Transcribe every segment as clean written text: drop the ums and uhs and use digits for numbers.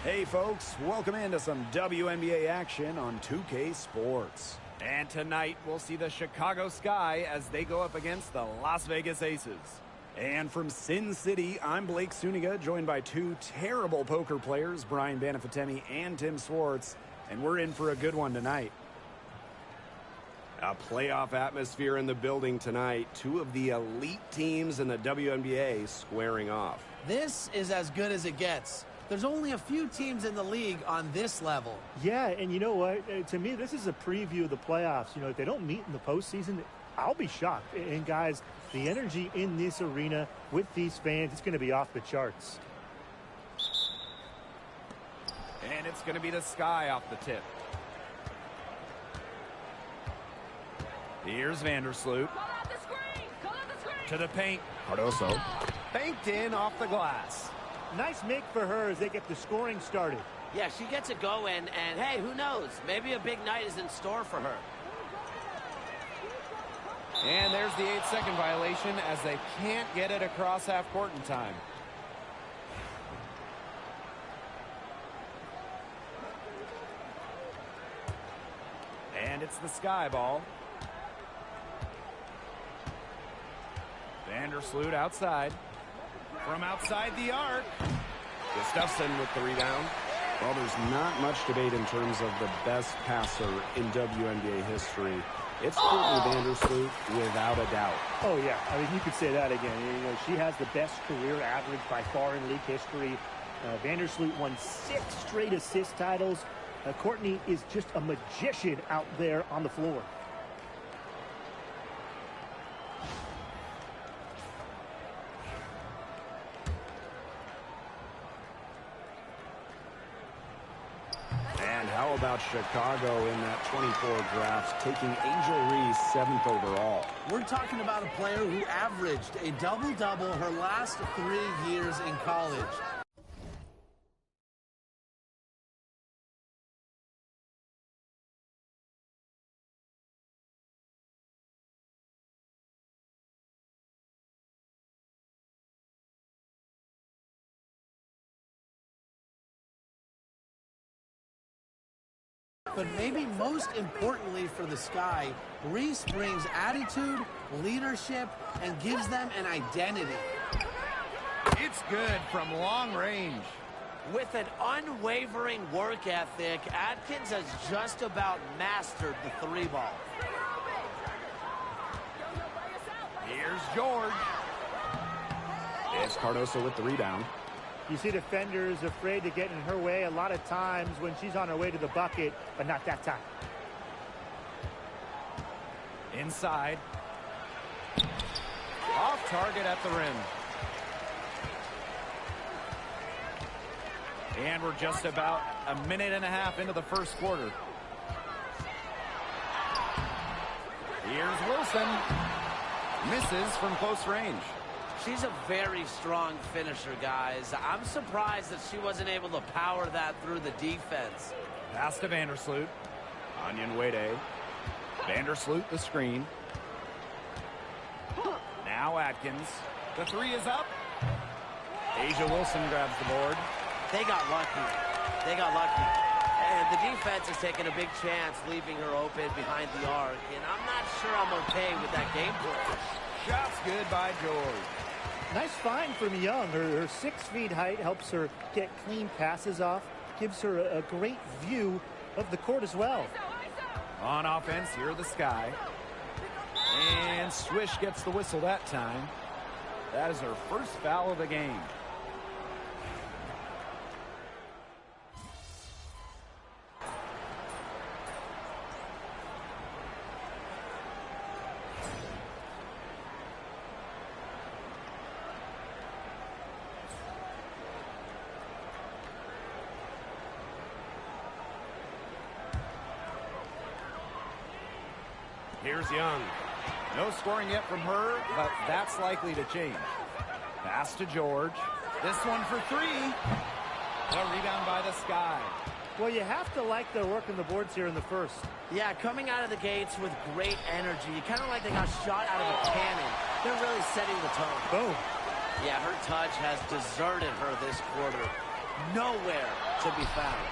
Hey folks, welcome into some WNBA action on 2K Sports. And tonight we'll see the Chicago Sky as they go up against the Las Vegas Aces. And from Sin City, I'm Blake Suniga, joined by two terrible poker players, Brian Banafitemi and Tim Swartz, and we're in for a good one tonight. A playoff atmosphere in the building tonight. Two of the elite teams in the WNBA squaring off. This is as good as it gets. There's only a few teams in the league on this level. Yeah, and you know what? To me, this is a preview of the playoffs. You know, if they don't meet in the postseason, I'll be shocked. And, guys, the energy in this arena with these fans, it's going to be off the charts. And it's going to be the Sky off the tip. Here's Vandersloot. To the paint. Cardoso. Banked in off the glass. Nice make for her as they get the scoring started. Yeah, she gets it going, and hey, who knows? Maybe a big night is in store for her. And there's the 8-second violation as they can't get it across half court in time. And it's the Sky ball. Vandersloot outside. From outside the arc. Gustafson with the rebound. Well, there's not much debate in terms of the best passer in WNBA history. It's Courtney Vandersloot without a doubt. Oh, yeah. I mean, you could say that again. You know, she has the best career average by far in league history. Vandersloot won 6 straight assist titles. Courtney is just a magician out there on the floor. And how about Chicago in that 24 draft, taking Angel Reese 7th overall? We're talking about a player who averaged a double-double her last 3 years in college. But maybe most importantly for the Sky, Reese brings attitude, leadership, and gives them an identity. It's good from long range. With an unwavering work ethic, Atkins has just about mastered the 3-ball. Here's George. It's Cardoso with the rebound. You see defenders afraid to get in her way a lot of times when she's on her way to the bucket, but not that time. Inside. Off target at the rim. And we're just about a minute and a half into the first quarter. Here's Wilson. Misses from close range. She's a very strong finisher, guys. I'm surprised that she wasn't able to power that through the defense. Pass to Vandersloot. Onion Wade. Vandersloot the screen. Now Atkins. The 3 is up. Asia Wilson grabs the board. They got lucky. They got lucky. And the defense is taking a big chance, leaving her open behind the arc. And I'm not sure I'm okay with that game plan. Shots good by George. Nice find from Young. Her 6 feet height helps her get clean passes off, gives her a great view of the court as well. On offense, here are the Sky. And Swish gets the whistle that time. That is her first foul of the game. Here's Young. No scoring yet from her, but that's likely to change. Pass to George. This one for 3. A rebound by the Sky. Well, you have to like their work on the boards here in the first. Yeah, coming out of the gates with great energy. Kind of like they got shot out of a cannon. They're really setting the tone. Boom. Yeah, her touch has deserted her this quarter. Nowhere to be found.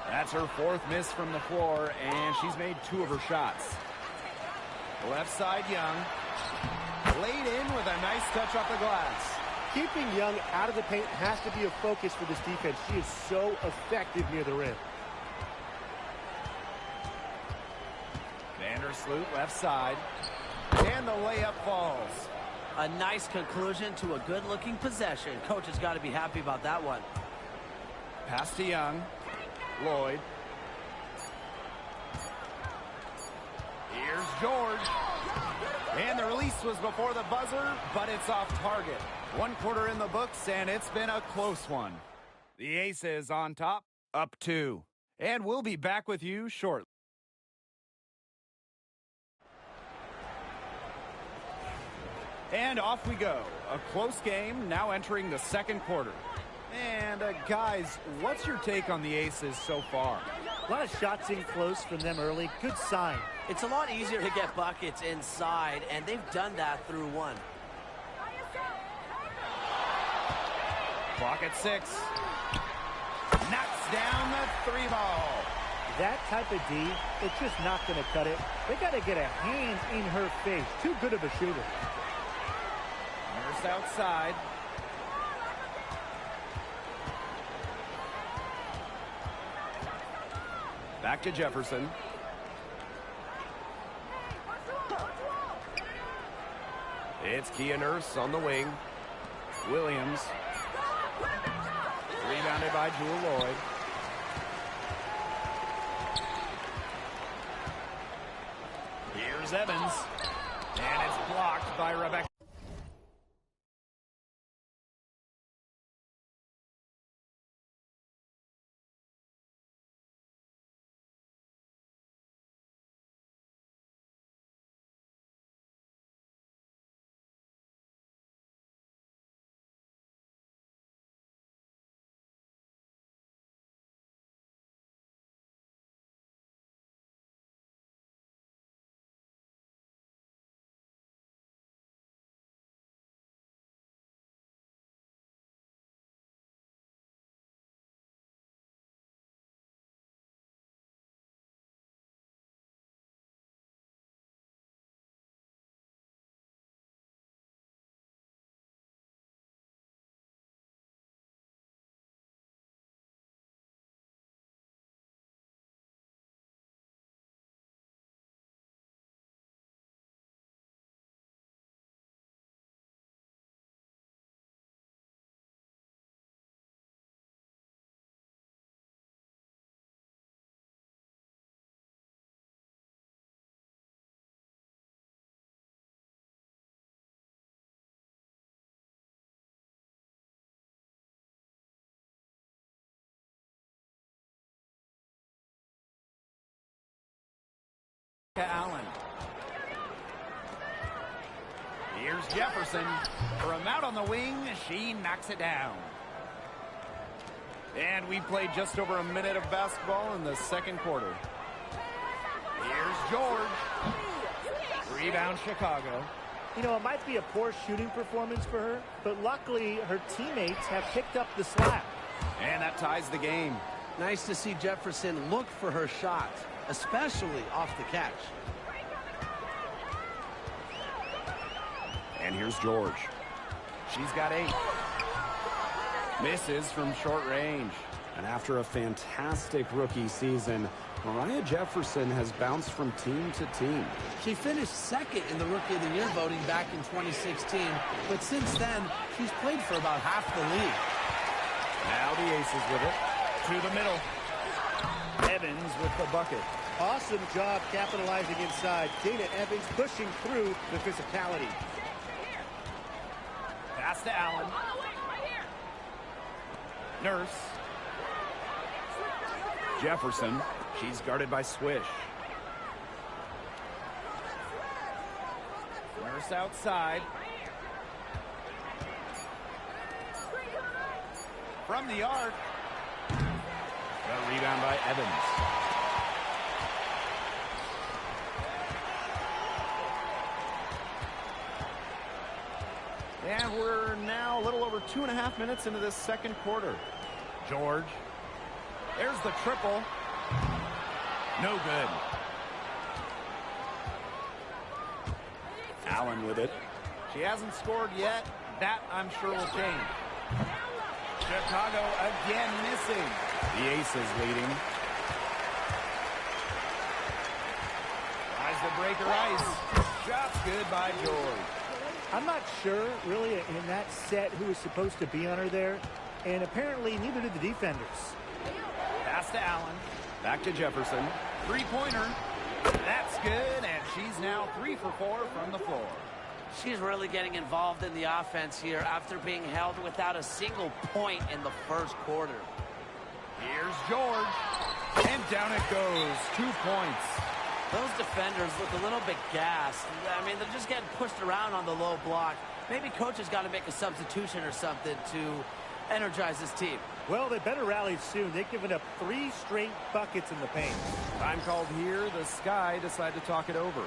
That's her fourth miss from the floor, and she's made 2 of her shots. Left side, Young. Laid in with a nice touch off the glass. Keeping Young out of the paint has to be a focus for this defense. She is so effective near the rim. Vandersloot, left side. And the layup falls. A nice conclusion to a good-looking possession. Coach has got to be happy about that one. Pass to Young. Lloyd. Here's George. And the release was before the buzzer, but it's off target. 1 quarter in the books, and it's been a close one. The Aces on top, up 2. And we'll be back with you shortly. And off we go. A close game, now entering the second quarter. And guys, what's your take on the Aces so far? A lot of shots in close from them early. Good sign. It's a lot easier to get buckets inside, and they've done that through 1. Clock at 6. Knocks down the 3 ball. That type of D, it's just not going to cut it. They got to get a hand in her face. Too good of a shooter. Nurse outside. Back to Jefferson. It's Kia Nurse on the wing. Williams. Rebounded by Jewel Lloyd. Here's Evans. And it's blocked by Rebecca. Allen. Here's Jefferson. From out on the wing, she knocks it down. And we played just over a minute of basketball in the second quarter. Here's George. Rebound, Chicago. You know, it might be a poor shooting performance for her, but luckily her teammates have picked up the slack. And that ties the game. Nice to see Jefferson look for her shot, especially off the catch. And here's George. She's got 8. Misses from short range. And after a fantastic rookie season, Mariah Jefferson has bounced from team to team. She finished second in the Rookie of the Year voting back in 2016, but since then, she's played for about half the league. Now the Aces with it. To the middle. Evans with the bucket. Awesome job capitalizing inside. Dana Evans pushing through the physicality. Pass to Allen. Nurse. Jefferson. She's guarded by Swish. Nurse outside. From the arc. The rebound by Evans. And we're now a little over 2.5 minutes into this second quarter. George There's the triple. No good. Allen with it. She hasn't scored yet. That, I'm sure, will change. Chicago again missing. The Aces leading. Tries to break her ice. Shot's good by George. I'm not sure, really, in that set who was supposed to be on her there. And apparently, neither did the defenders. Pass to Allen. Back to Jefferson. Three-pointer. That's good, and she's now 3 for 4 from the floor. She's really getting involved in the offense here after being held without a single point in the first quarter. Here's George. And down it goes. 2 points. Those defenders look a little bit gassed. I mean, they're just getting pushed around on the low block. Maybe coach has got to make a substitution or something to energize this team. Well, they better rally soon. They've given up 3 straight buckets in the paint. Time called here. The Sky decide to talk it over.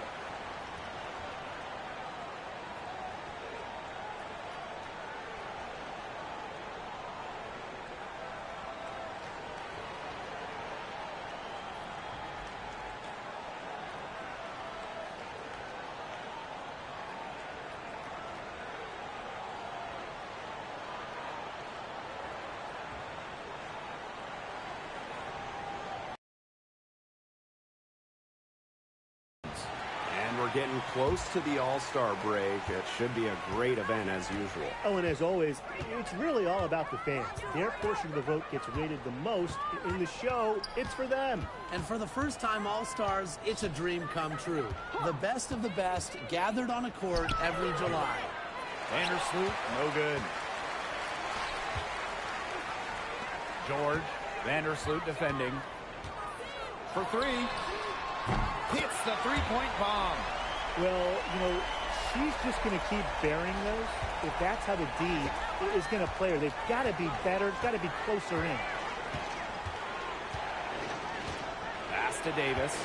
We're getting close to the All-Star break. It should be a great event as usual. Oh, and as always, it's really all about the fans. Their portion of the vote gets rated the most. In the show, it's for them. And for the first time All-Stars, it's a dream come true. The best of the best gathered on a court every July. Vandersloot, no good. George, Vandersloot defending. For 3. Hits the three-point bomb. Well, you know, she's just going to keep bearing those. If that's how the D is going to play her, they've got to be better, got to be closer in. Pass to Davis.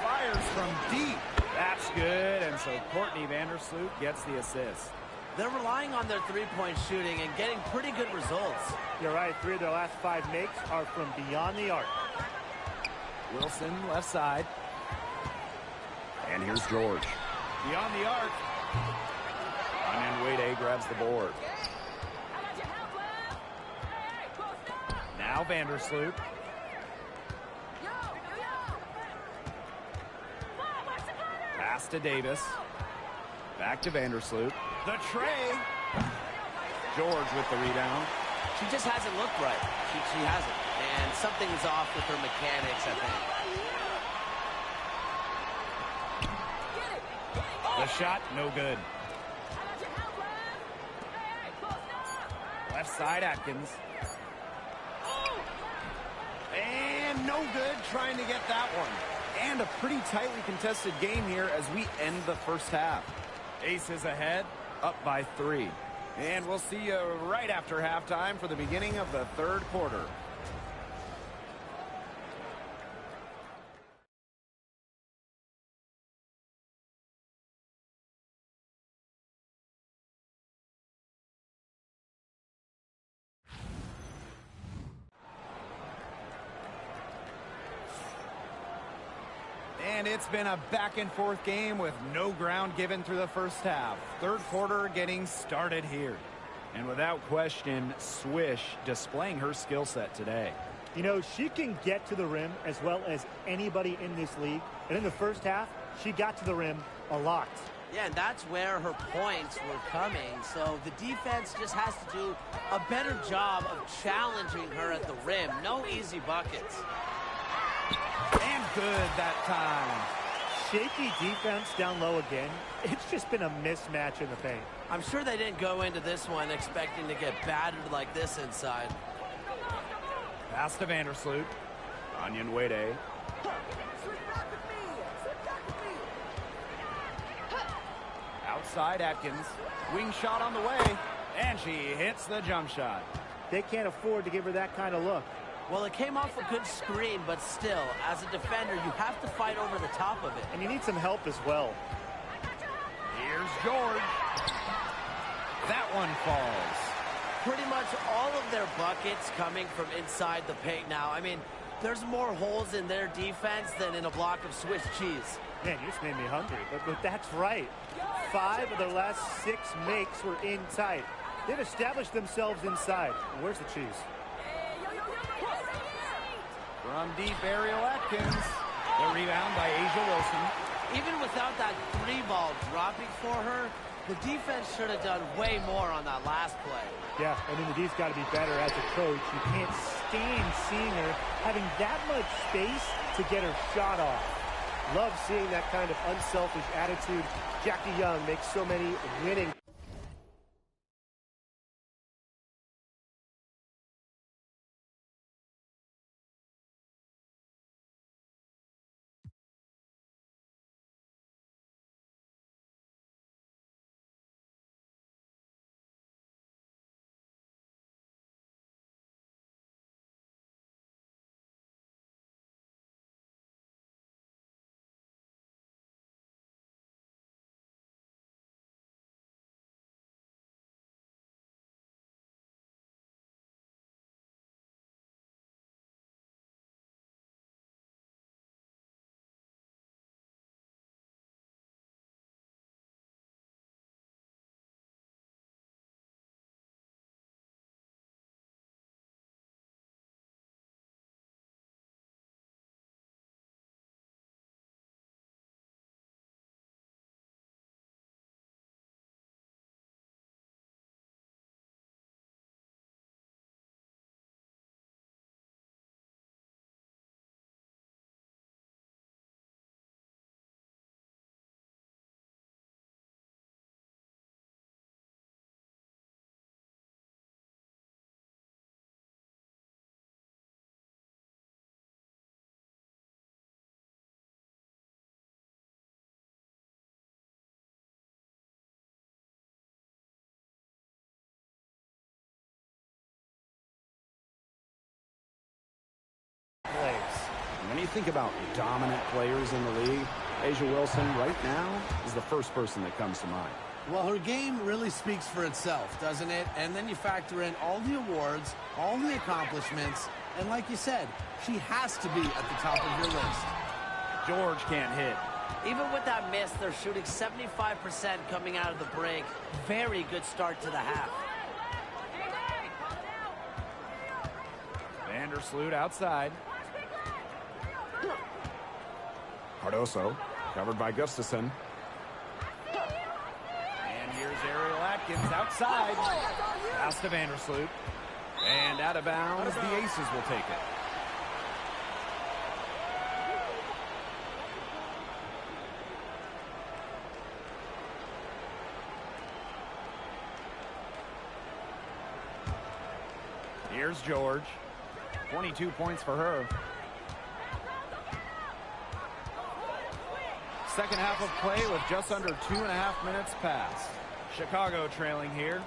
Fires from deep. That's good, and so Courtney Vandersloot gets the assist. They're relying on their three-point shooting and getting pretty good results. You're right, 3 of their last 5 makes are from beyond the arc. Wilson, left side. And here's George. Beyond the arc. Nba2k25 grabs the board. Now Vandersloot. Pass to Davis. Back to Vandersloot. The tray. George with the rebound. She just hasn't looked right. She hasn't. And something's off with her mechanics, I think. The shot, no good. Left side, Atkins. And no good trying to get that one. And a pretty tightly contested game here as we end the first half. Aces ahead, up by 3. And we'll see you right after halftime for the beginning of the third quarter. And it's been a back-and-forth game with no ground given through the first half. Third quarter getting started here. And without question, Swish displaying her skill set today. You know, she can get to the rim as well as anybody in this league. And in the first half, she got to the rim a lot. Yeah, and that's where her points were coming. So the defense just has to do a better job of challenging her at the rim. No easy buckets. And good that time. Shaky defense down low again. It's just been a mismatch in the paint. I'm sure they didn't go into this one expecting to get battered like this inside. Pass to Vandersloot. Nba2k25. Outside Atkins. Wing shot on the way. And she hits the jump shot. They can't afford to give her that kind of look. Well, it came off a good screen, but still, as a defender, you have to fight over the top of it. And you need some help as well. Here's George. That one falls. pretty much all of their buckets coming from inside the paint now. I mean, there's more holes in their defense than in a block of Swiss cheese. Man, you just made me hungry, but that's right. 5 of their last 6 makes were in tight. They've established themselves inside. Where's the cheese? From deep, Ariel Atkins. The rebound by Asia Wilson. Even without that 3-ball dropping for her, the defense should have done way more on that last play. Yeah, I mean, the D's got to be better as a coach. You can't stand seeing her having that much space to get her shot off. Love seeing that kind of unselfish attitude. Jackie Young makes so many winning plays. When you think about dominant players in the league, Asia Wilson right now is the first person that comes to mind. Well, her game really speaks for itself, doesn't it? And then you factor in all the awards, all the accomplishments, and like you said, she has to be at the top of your list. George can't hit. Even with that miss, they're shooting 75% coming out of the break. Very good start to the half. Vandersloot outside. Cardoso, covered by Gustafson. And here's Ariel Atkins outside. Pass to Vandersloot. And out of bounds, the Aces will take it. Here's George. 22 points for her. Second half of play with just under 2.5 minutes passed. Chicago trailing here.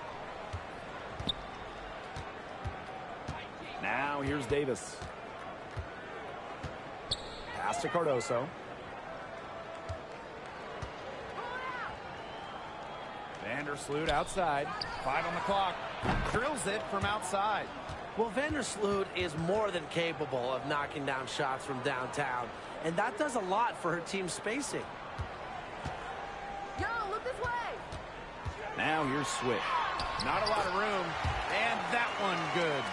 Now here's Davis. Pass to Cardoso. Vandersloot outside. 5 on the clock. Drills it from outside. Well, Vandersloot is more than capable of knocking down shots from downtown, and that does a lot for her team's spacing. Yo, look this way. Now here's Swift. Not a lot of room, and that one good.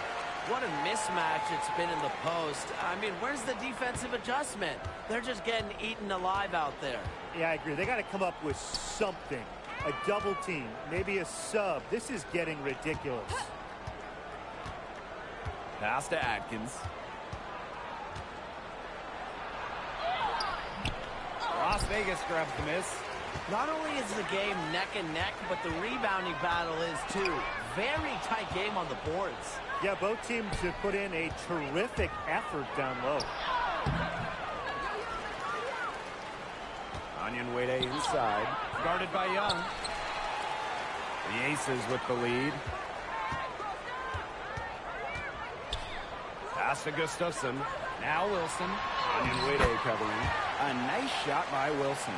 What a mismatch it's been in the post. I mean, where's the defensive adjustment? They're just getting eaten alive out there. Yeah, I agree. They got to come up with something. A double team, maybe a sub. This is getting ridiculous. Pass to Atkins. Las Vegas grabs the miss. Not only is the game neck and neck, but the rebounding battle is too. Very tight game on the boards. Yeah, both teams have put in a terrific effort down low. Onyenwere inside. Guarded by Young. The Aces with the lead. Pass to Gustafson. Now Wilson. Onyenwere covering. A nice shot by Wilson.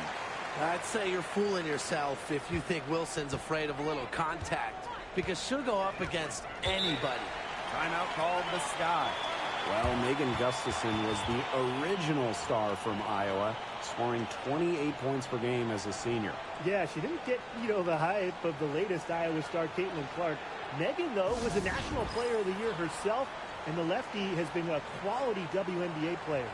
I'd say you're fooling yourself if you think Wilson's afraid of a little contact, because she'll go up against anybody. Timeout called the Sky. Well, Megan Gustafson was the original star from Iowa, scoring 28 points per game as a senior. Yeah, she didn't get, the hype of the latest Iowa star, Caitlin Clark. Megan, though, was a National Player of the Year herself, and the lefty has been a quality WNBA player.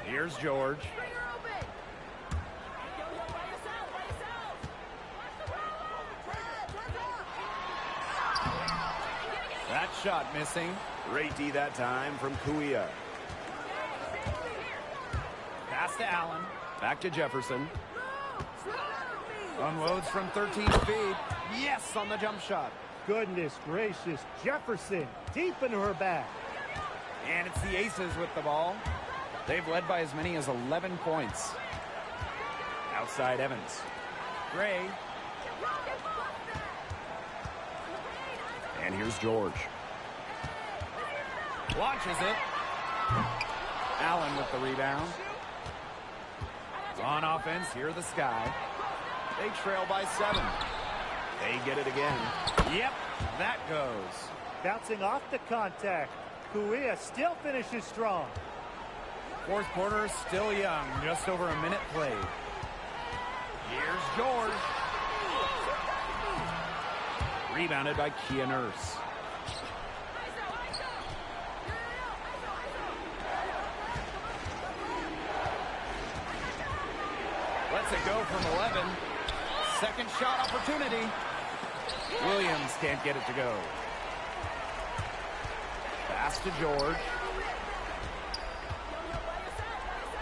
Here's George. Bring her open. Yo, by yourself, by yourself. That shot missing. Great D that time from Kuia. Pass to Allen. Back to Jefferson. Unloads from 13 feet. Yes, on the jump shot. Goodness gracious, Jefferson deep into her bag. And it's the Aces with the ball. They've led by as many as 11 points. Outside Evans. Gray. And here's George. Launches it. Allen with the rebound. On offense, here the Sky. They trail by 7. They get it again. Yep, that goes. Bouncing off the contact. Kuia still finishes strong. Fourth quarter still young, just over a minute played. Here's George. Rebounded by Kia Nurse. Lets it go from 11. Second shot opportunity. Williams can't get it to go. Pass to George.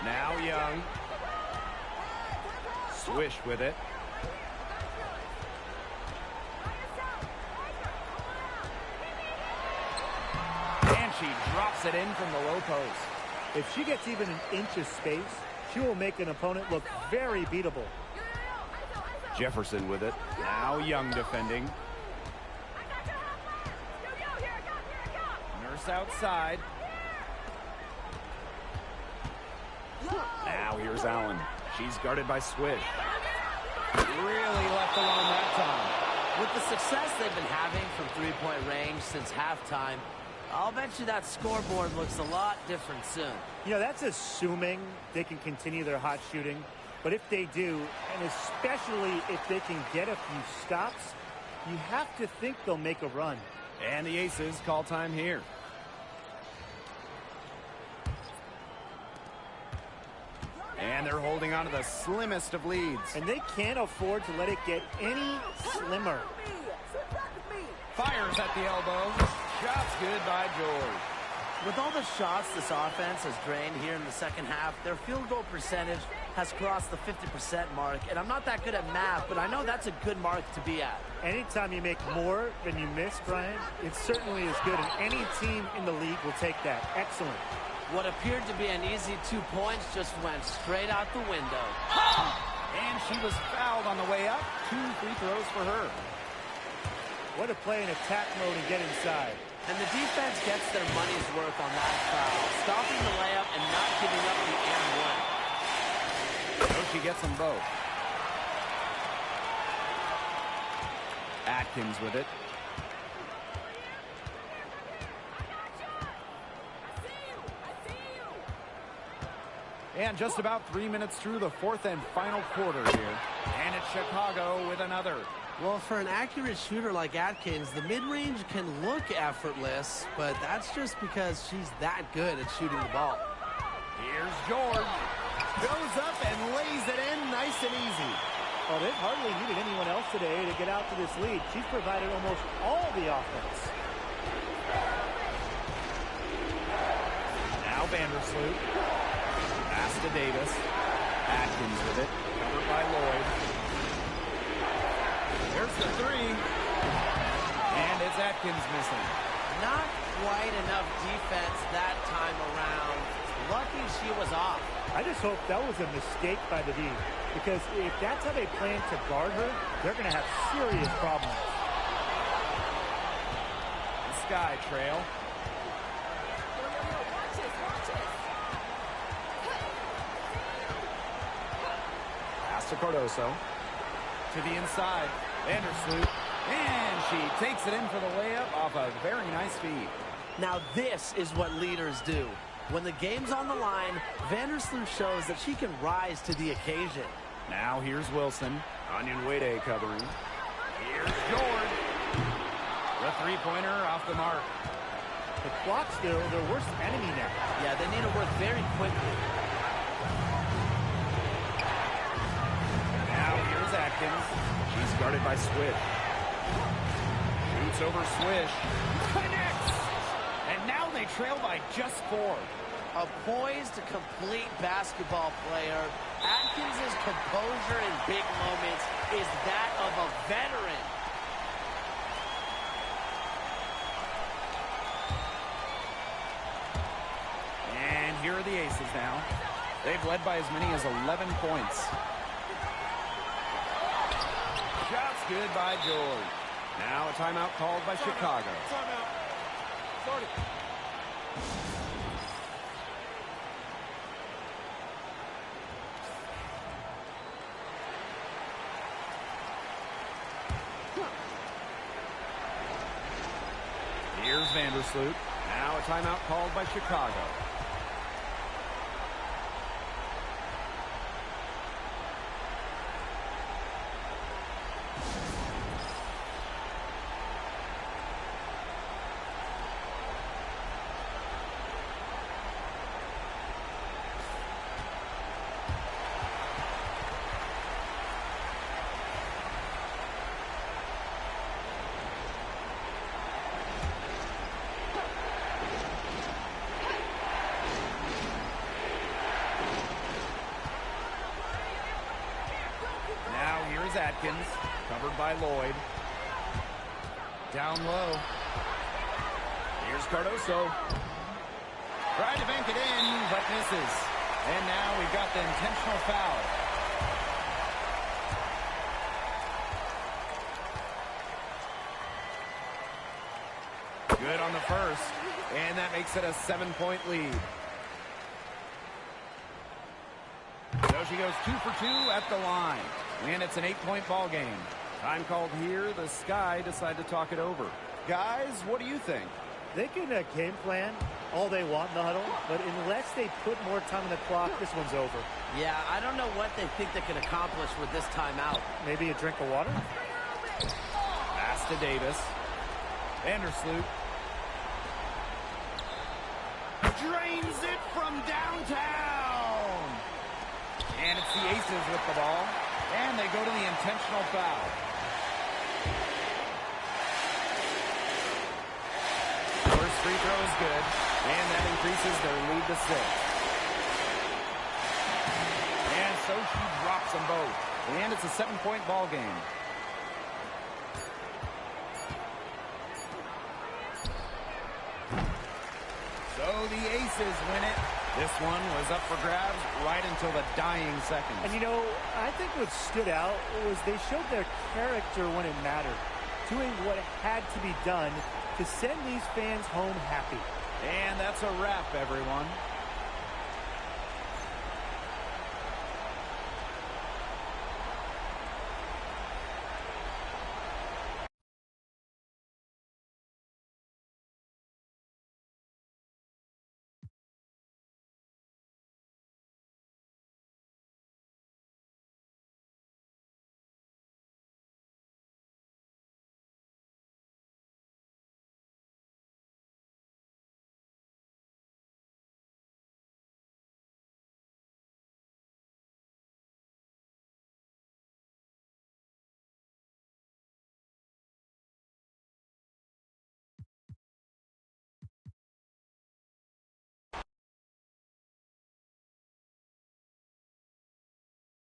Now Young. Swish with it. And she drops it in from the low post. If she gets even an inch of space, she will make an opponent look very beatable. Jefferson with it. Now Young defending. Nurse outside. Now here's Allen. She's guarded by Swish. Really left alone that time. With the success they've been having from three-point range since halftime, I'll bet you that scoreboard looks a lot different soon. That's assuming they can continue their hot shooting. But if they do, and especially if they can get a few stops, you have to think they'll make a run. And the Aces call time here. And they're holding on to the slimmest of leads. And they can't afford to let it get any slimmer. Fires at the elbow. Shots good by George. With all the shots this offense has drained here in the second half, their field goal percentage has crossed the 50% mark. And I'm not that good at math, but I know that's a good mark to be at. Anytime you make more than you miss, Brian, it certainly is good. And any team in the league will take that. Excellent. What appeared to be an easy 2 points just went straight out the window. And she was fouled on the way up. 2 free throws for her. What a play in attack mode and get inside. And the defense gets their money's worth on that foul, stopping the layup and not giving up the and one. So she gets them both. Atkins with it. And just about 3 minutes through the fourth and final quarter here. And it's Chicago with another. Well, for an accurate shooter like Atkins, the mid-range can look effortless, but that's just because she's that good at shooting the ball. Here's George. Goes up and lays it in nice and easy. Well, they've hardly needed anyone else today to get out to this lead. She's provided almost all the offense. Now Vandersloot. Pass to Davis. Atkins with it. Covered by Lloyd. There's the three. And it's Atkins missing. Not quite enough defense that time around. Lucky she was off. I just hope that was a mistake by the D, because if that's how they plan to guard her, they're going to have serious problems. The Sky trail. Pass to Cardoso. To the inside. Vandersloot. And she takes it in for the layup off a very nice feed. Now this is what leaders do. When the game's on the line, Vandersloot shows that she can rise to the occasion. Now here's Wilson. Onion Wade covering. Here's George. The three-pointer off the mark. The clock's their worst enemy now. Yeah, they need to work very quickly. Now here's Atkins. She's guarded by Swish. Shoots over Swish. Connects! And now they trail by just 4. A poised, complete basketball player. Atkins' composure in big moments is that of a veteran. And here are the Aces now. They've led by as many as 11 points. Shots good by George. Now a timeout called by Chicago. Timeout. Start it. Here's Vandersloot. Now a timeout called by Chicago. Atkins, covered by Lloyd. Down low. Here's Cardoso. Tried to bank it in, but misses. And now we've got the intentional foul. Good on the first, and that makes it a 7-point lead. So she goes 2 for 2 at the line. And it's an 8-point ball game. Time called here. The Sky decide to talk it over. Guys, what do you think? They can game plan all they want in the huddle, but unless they put more time on the clock, this one's over. Yeah, I don't know what they think they can accomplish with this timeout. Maybe a drink of water? Pass to Davis. Vandersloot. Drains it from downtown. And it's the Aces with the ball. And they go to the intentional foul. First free throw is good. And that increases their lead to 6. And so she drops them both. And it's a 7-point ball game. So the Aces win it. This one was up for grabs right until the dying seconds. And, you know, I think what stood out was they showed their character when it mattered, doing what had to be done to send these fans home happy. And that's a wrap, everyone.